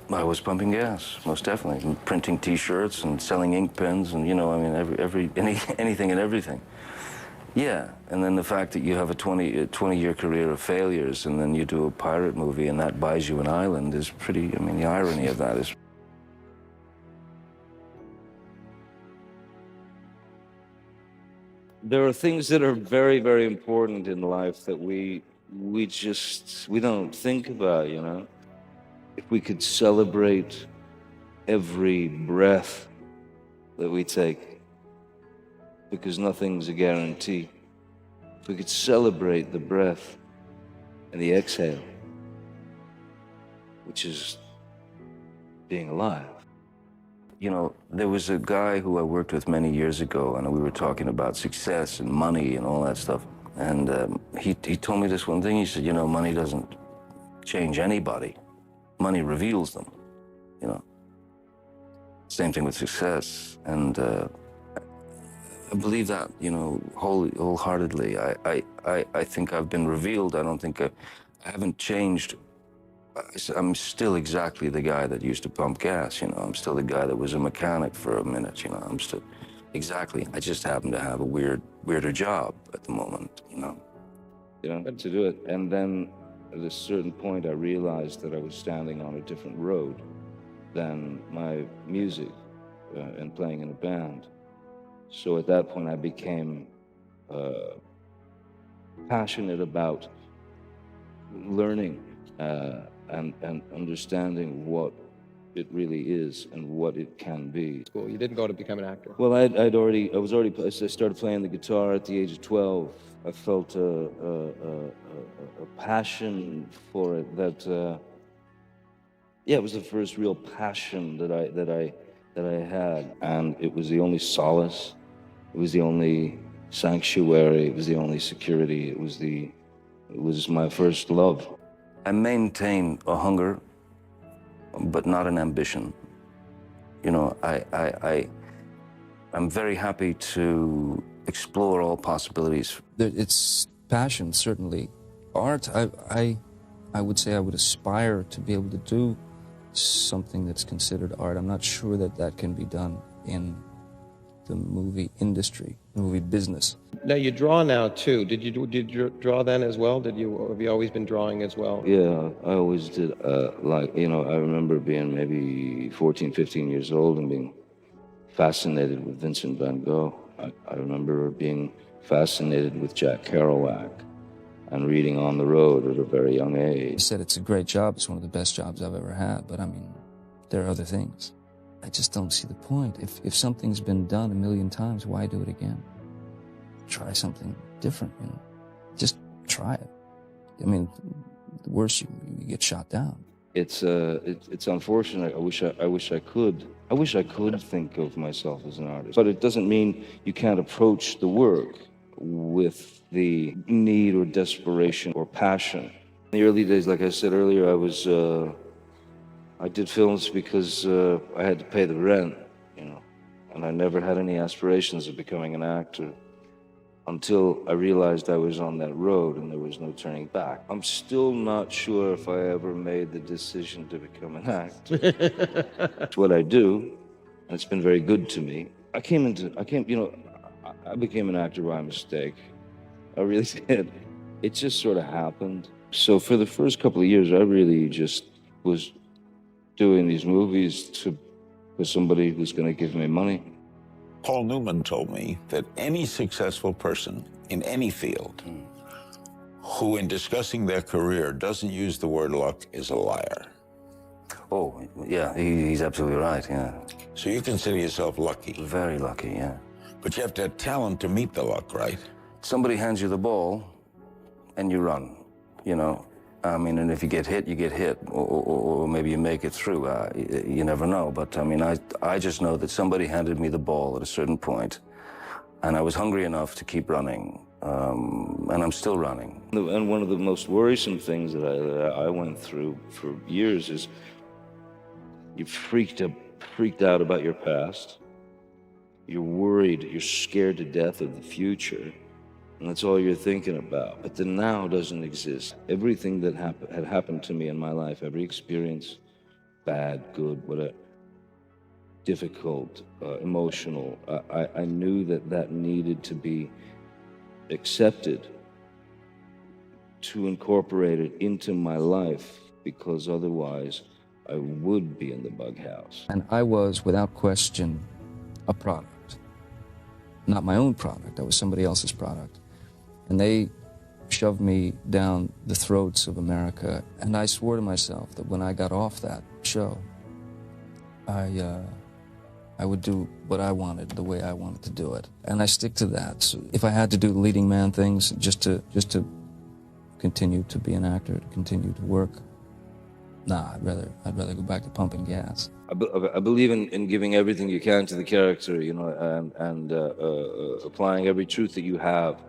I was pumping gas, most definitely, and printing T-shirts and selling ink pens, and I mean, anything and everything. Yeah, and then the fact that you have a 20-year career of failures, and then you do a pirate movie, and that buys you an island is pretty. I mean, the irony of that is. There are things that are very, very important in life that we don't think about, If we could celebrate every breath that we take, because nothing's a guarantee. If we could celebrate the breath and the exhale, which is being alive. There was a guy who I worked with many years ago, and we were talking about success and money and all that stuff. And he told me this one thing. He said, money doesn't change anybody. Money reveals them, Same thing with success. And I believe that, wholeheartedly. I think I've been revealed. I don't think I haven't changed. I'm still exactly the guy that used to pump gas, I'm still the guy that was a mechanic for a minute, I'm still exactly. I just happen to have a weirder job at the moment, to do it. And then at a certain point, I realized that I was standing on a different road than my music and playing in a band. So at that point, I became passionate about learning and understanding what it really is and what it can be. Cool. You didn't go to become an actor. Well, I started playing the guitar at the age of 12. I felt a passion for it that, it was the first real passion that I had, and it was the only solace. It was the only sanctuary. It was the only security. It was my first love. I maintain a hunger, but not an ambition. I'm very happy to explore all possibilities. It's passion, certainly. Art, I would say I would aspire to be able to do something that's considered art. I'm not sure that can be done in the movie industry, movie business. Now you draw now too. Did you draw then as well? Have you always been drawing as well? Yeah, I always did. I remember being maybe 14, 15 years old and being fascinated with Vincent van Gogh. I remember being fascinated with Jack Kerouac and reading On the Road at a very young age. I said it's a great job. It's one of the best jobs I've ever had. But I mean, there are other things. I just don't see the point. If something's been done a million times, why do it again? Try something different, Just try it. I mean, the worst, you get shot down. It's unfortunate. I wish I could think of myself as an artist. But it doesn't mean you can't approach the work with the need or desperation or passion. In the early days, like I said earlier, I did films because I had to pay the rent, and I never had any aspirations of becoming an actor until I realized I was on that road and there was no turning back. I'm still not sure if I ever made the decision to become an actor. It's what I do, and it's been very good to me. I became an actor by mistake. I really did. It just sort of happened. So for the first couple of years, I really just was doing these movies for somebody who's going to give me money. Paul Newman told me that any successful person in any field who, in discussing their career, doesn't use the word luck is a liar. Oh, yeah, he's absolutely right, yeah. So you consider yourself lucky? Very lucky, yeah. But you have to have talent to meet the luck, right? Somebody hands you the ball, and you run, I mean, and if you get hit, or maybe you make it through. You never know. But I mean, I just know that somebody handed me the ball at a certain point, and I was hungry enough to keep running, and I'm still running. And one of the most worrisome things that I went through for years is you're freaked out about your past. You're worried. You're scared to death of the future. And that's all you're thinking about. But the now doesn't exist. Everything that had happened to me in my life, every experience bad, good, whatever, difficult, emotional. I knew that that needed to be accepted, to incorporate it into my life, because otherwise I would be in the bug house. And I was, without question, a product. Not my own product, I was somebody else's product. And they shoved me down the throats of America. And I swore to myself that when I got off that show, I would do what I wanted, the way I wanted to do it. And I stick to that. So if I had to do leading man things just to continue to be an actor, to continue to work, nah, I'd rather go back to pumping gas. I believe in giving everything you can to the character, you know, and applying every truth that you have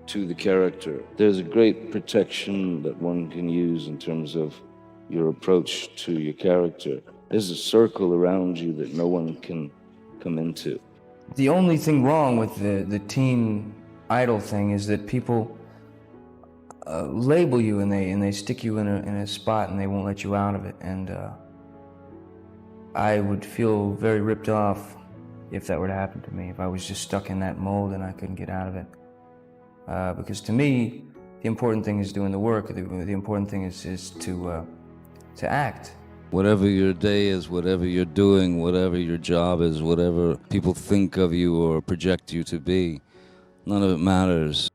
to the character. There's a great protection that one can use in terms of your approach to your character. There's a circle around you that no one can come into. The only thing wrong with the teen idol thing is that people label you and they stick you in a spot and they won't let you out of it. And I would feel very ripped off if that were to happen to me, if I was just stuck in that mold and I couldn't get out of it. Because to me, the important thing is doing the work. The important thing is to act. Whatever your day is, whatever you're doing, whatever your job is, whatever people think of you or project you to be, none of it matters.